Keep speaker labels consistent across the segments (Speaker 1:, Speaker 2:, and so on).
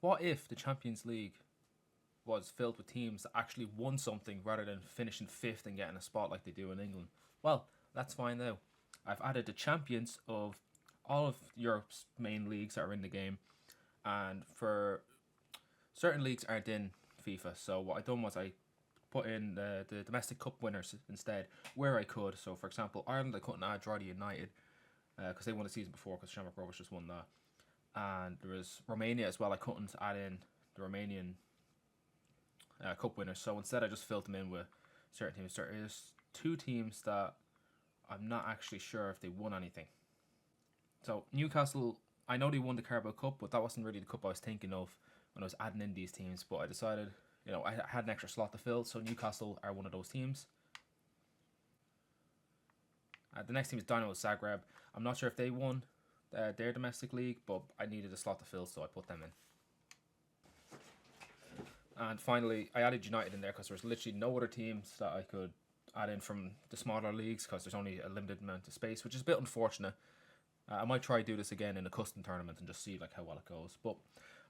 Speaker 1: what if the Champions League was filled with teams that actually won something rather than finishing fifth and getting a spot like they do in England? Well, let's find out. I've added the champions of all of Europe's main leagues that are in the game, and for certain leagues aren't in FIFA. So what I done was I put in the domestic cup winners instead, where I could. So for example, Ireland I couldn't add Drogheda United because they won the season before because Shamrock Rovers just won that, and there was Romania as well. I couldn't add in the Romanian cup winners, so instead I just filled them in with certain teams. There is two teams that I'm not actually sure if they won anything. So Newcastle, I know they won the Carabao Cup, but that wasn't really the cup I was thinking of when I was adding in these teams. But I decided, I had an extra slot to fill, so Newcastle are one of those teams. The next team is Dynamo Zagreb. I'm not sure if they won their domestic league, but I needed a slot to fill, so I put them in. And finally, I added United in there because there's literally no other teams that I could add in from the smaller leagues because there's only a limited amount of space, which is a bit unfortunate. I might try to do this again in a custom tournament and just see how well it goes. But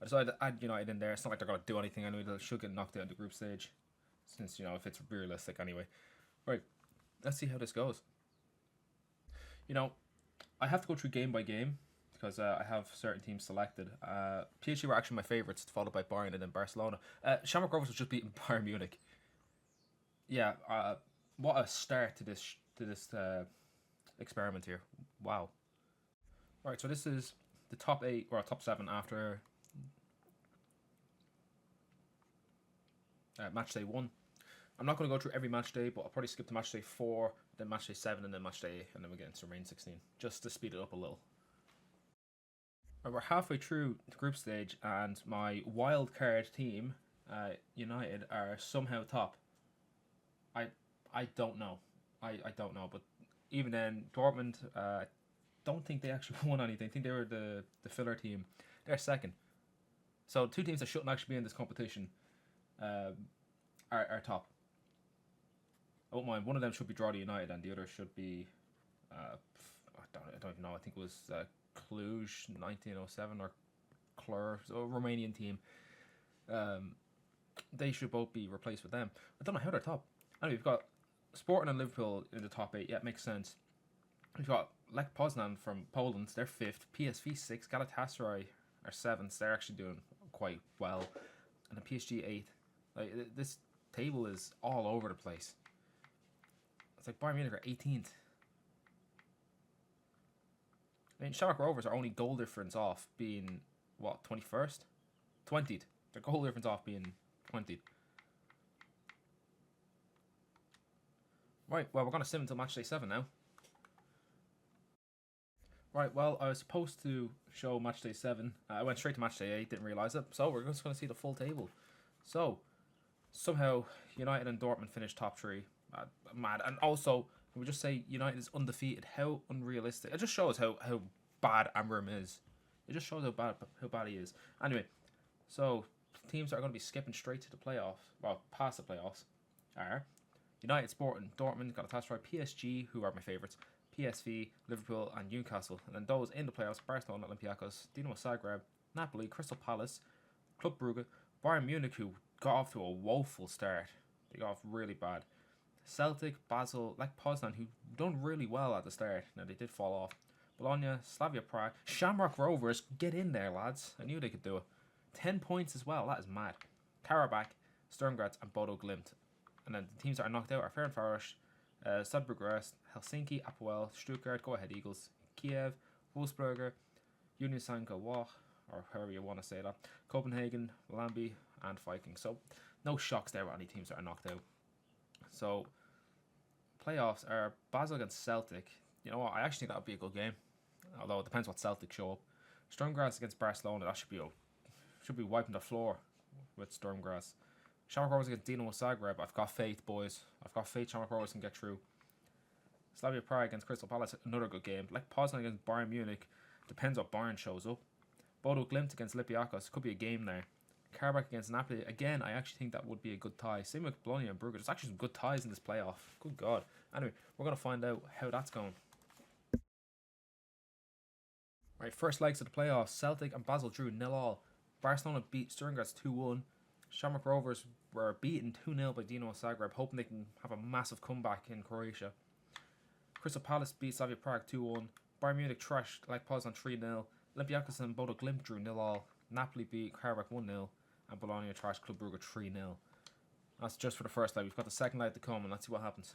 Speaker 1: I decided to add United in there. It's not like they're going to do anything anyway. They should get knocked out in the group stage, since, if it's realistic anyway. Right, let's see how this goes. I have to go through game by game because I have certain teams selected. PSG were actually my favourites, followed by Bayern and then Barcelona. Shamrock Rovers was just beating Bayern Munich. Yeah, what a start to this experiment here. Wow. Right, so this is the top 8 or top 7 after match day 1. I'm not going to go through every match day, but I'll probably skip to match day 4, then match day 7, and then match day 8, and then we get into rain 16, just to speed it up a little. Right, we're halfway through the group stage, and my wild card team, United, are somehow top. I don't know. I don't know, but even then, Dortmund, don't think they actually won anything. I think they were the filler team. They're second. So two teams that shouldn't actually be in this competition are top. I don't mind. One of them should be Drogheda United, and the other should be I don't even know. I think it was Cluj 1907 or Cluj, so a Romanian team. They should both be replaced with them. I don't know how they're top. Anyway, we've got Sporting and Liverpool in the top 8. Yeah, it makes sense. We've got Lech Poznan from Poland. They're 5th. PSV 6th. Galatasaray are 7th. They're actually doing quite well. And the PSG 8th. This table is all over the place. It's like Bayern Munich are 18th. I mean, Shamrock Rovers are only goal difference off being, 21st? 20th. Their goal difference off being 20th. Right, well, we're going to sim until match day 7 now. Right, well, I was supposed to show match day 7. I went straight to match day 8, didn't realise it. So, we're just going to see the full table. So, somehow, United and Dortmund finished top 3. Mad. And also, can we just say United is undefeated? How unrealistic. It just shows how bad Amram is. It just shows how bad he is. Anyway, so, teams that are going to be skipping straight to the playoffs, past the playoffs, are United, Sporting, Dortmund, Galatasaray, PSG, who are my favourites, PSV, Liverpool, and Newcastle. And then those in the playoffs: Barcelona, Olympiacos, Dinamo Zagreb, Napoli, Crystal Palace, Club Brugge, Bayern Munich, who got off to a woeful start. They got off really bad. Celtic, Basel, Lech Poznan, who done really well at the start. Now, they did fall off. Bologna, Slavia Prague, Shamrock Rovers, get in there, lads. I knew they could do it. 10 points as well, that is mad. Karabakh, Sturm Graz, and Bodo Glimt. And then the teams that are knocked out are Ferencváros, Stade Bucharest, Helsinki, Apoel, Stuttgart, Go Ahead Eagles, Kiev, Wolfsberger, Union Saint-Gilloise, or however you want to say that, Copenhagen, Lamby, and Viking. So, no shocks there with any teams that are knocked out. So, playoffs are Basel against Celtic. You know what? I actually think that would be a good game. Although it depends what Celtic show up. Sturm Graz against Barcelona. That should be wiping the floor with Sturm Graz. Shamrock Rovers against Dinamo Zagreb. I've got faith, boys. I've got faith Shamrock Rovers can get through. Slavia Prague against Crystal Palace. Another good game. Lech Poznan against Bayern Munich. Depends what Bayern shows up. Bodo Glimt against Olympiacos. Could be a game there. Karabakh against Napoli. Again, I actually think that would be a good tie. Same with Bologna and Brugge. There's actually some good ties in this playoff. Good God. Anyway, we're going to find out how that's going. Right, first legs of the playoffs. Celtic and Basel drew 0-0. Barcelona beat Sturm Graz 2-1. Shamrock Rovers were beaten 2-0 by Dinamo Zagreb, hoping they can have a massive comeback in Croatia. Crystal Palace beat Slavia Prague 2-1. Bayern Munich trashed Lech Poznan 3-0. Olympiacos and Bodo Glimt drew 0-0. Napoli beat Karabakh 1-0. And Bologna trashed Club Brugge 3-0. That's just for the first leg. We've got the second leg to come, and let's see what happens.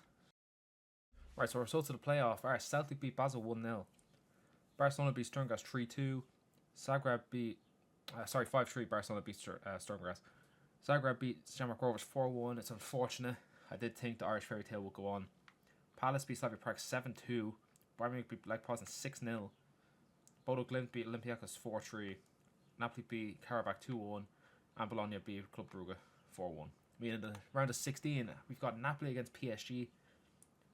Speaker 1: Right, so results of the playoff are Celtic beat Basel 1-0. Barcelona beat Sturm Graz 3-2. Zagreb beat... 5-3. Barcelona beat Sturm Graz. Zagreb beat Shamrock Rovers 4-1. It's unfortunate. I did think the Irish fairy tale would go on. Palace beat Slavia Prague 7-2. Bayern Munich beat Lech Poznan 6-0. Bodo Glimt beat Olympiacos 4-3. Napoli beat Karabakh 2-1. And Bologna beat Club Brugge 4-1. Meaning in the round of 16, we've got Napoli against PSG,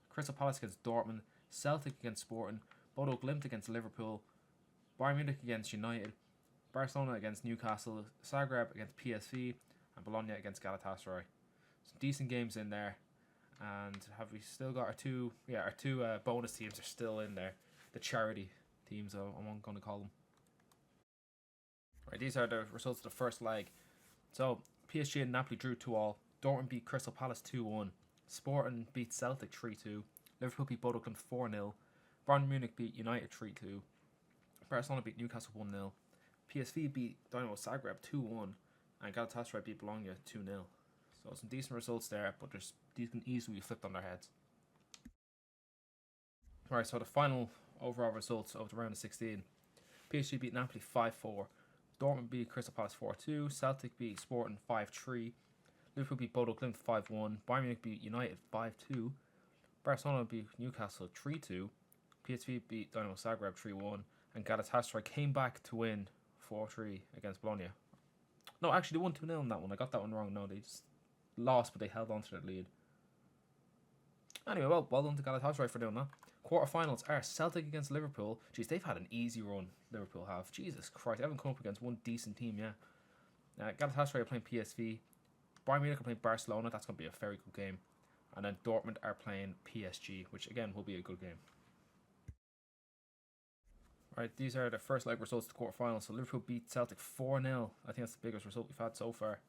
Speaker 1: Crystal Palace against Dortmund, Celtic against Sporting, Bodo Glimt against Liverpool, Bayern Munich against United, Barcelona against Newcastle, Zagreb against PSV, and Bologna against Galatasaray. Some decent games in there. And have we still got our two bonus teams are still in there. The charity teams, I'm going to call them. Right, these are the results of the first leg. So, PSG and Napoli drew 2-2. Dortmund beat Crystal Palace 2-1. Sporting beat Celtic 3-2. Liverpool beat Bodo Glimt 4-0. Bayern Munich beat United 3-2. Barcelona beat Newcastle 1-0. PSV beat Dinamo Zagreb 2-1. And Galatasaray beat Bologna 2-0. So some decent results there, but these can easily be flipped on their heads. Alright, so the final overall results of the round of 16. PSG beat Napoli 5-4. Dortmund beat Crystal Palace 4-2. Celtic beat Sporting 5-3. Liverpool beat Bodo Glimt 5-1. Bayern Munich beat United 5-2. Barcelona beat Newcastle 3-2. PSV beat Dinamo Zagreb 3-1. And Galatasaray came back to win 4-3 against Bologna. No, actually they won 2-0 in that one. I got that one wrong. No, they just lost, but they held on to their lead. Anyway, well done to Galatasaray for doing that. Quarterfinals are Celtic against Liverpool. Jeez, they've had an easy run, Liverpool have. Jesus Christ, they haven't come up against one decent team yet. Galatasaray are playing PSV. Bayern Munich are playing Barcelona. That's going to be a very good game. And then Dortmund are playing PSG, which again will be a good game. Right, these are the first leg results of the quarterfinals. So Liverpool beat Celtic 4-0. I think that's the biggest result we've had so far.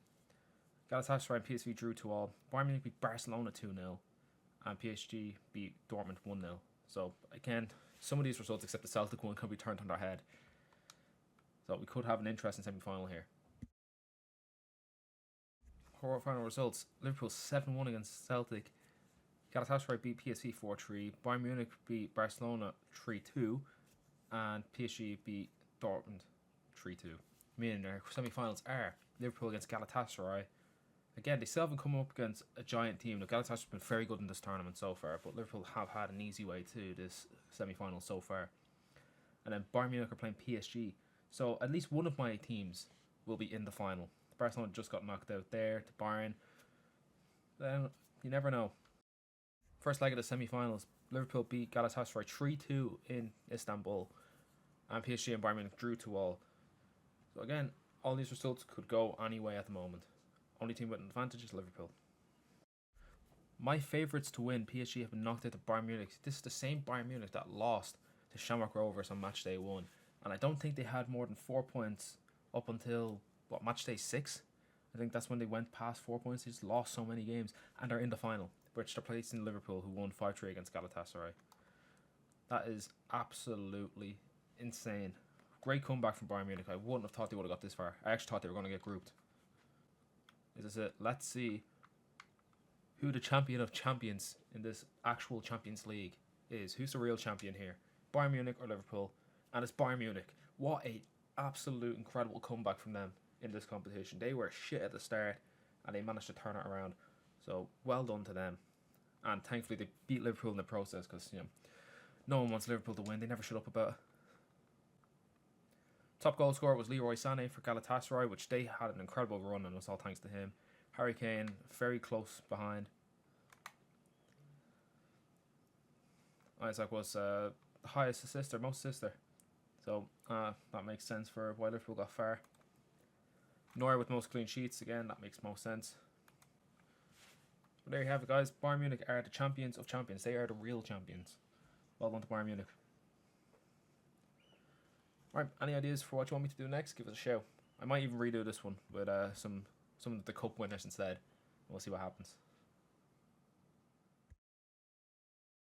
Speaker 1: Galatasaray and PSV drew 2-2. Bayern Munich beat Barcelona 2-0. And PSG beat Dortmund 1-0. So again, some of these results, except the Celtic one, can be turned on their head. So we could have an interesting semi-final here. Quarter-final results: Liverpool 7-1 against Celtic. Galatasaray beat PSV 4-3. Bayern Munich beat Barcelona 3-2. And PSG beat Dortmund 3-2. Meaning their semi-finals are Liverpool against Galatasaray. Again, they still haven't come up against a giant team. Now, Galatasaray's been very good in this tournament so far, but Liverpool have had an easy way to this semi-final so far. And then Bayern Munich are playing PSG. So at least one of my teams will be in the final. Barcelona just got knocked out there to Bayern. Then you never know. First leg of the semi-finals, Liverpool beat Galatasaray 3-2 in Istanbul. And PSG and Bayern Munich drew 2-2. So again, all these results could go any way at the moment. Only team with an advantage is Liverpool. My favourites to win, PSG, have been knocked out to Bayern Munich. This is the same Bayern Munich that lost to Shamrock Rovers on match day 1. And I don't think they had more than 4 points up until, match day 6? I think that's when they went past 4 points. They just lost so many games. And they're in the final, which they're placing Liverpool, who won 5-3 against Galatasaray. That is absolutely insane. Great comeback from Bayern Munich. I wouldn't have thought they would have got this far. I actually thought they were going to get grouped. This is it. Let's see who the champion of champions in this actual Champions League is. Who's the real champion here? Bayern Munich or Liverpool? And it's Bayern Munich. What a absolute incredible comeback from them in this competition. They were shit at the start and they managed to turn it around. So well done to them. And thankfully they beat Liverpool in the process, because no one wants Liverpool to win. They never shut up about it. Top goal scorer was Leroy Sané for Galatasaray, which they had an incredible run, and it was all thanks to him. Harry Kane, very close behind. Isaac was the highest assister, most assister. So that makes sense for why Liverpool got far. Neuer with most clean sheets, again, that makes most sense. But there you have it, guys. Bayern Munich are the champions of champions. They are the real champions. Well done to Bayern Munich. Right, any ideas for what you want me to do next? Give us a shout. I might even redo this one with some of the cup winners instead. We'll see what happens.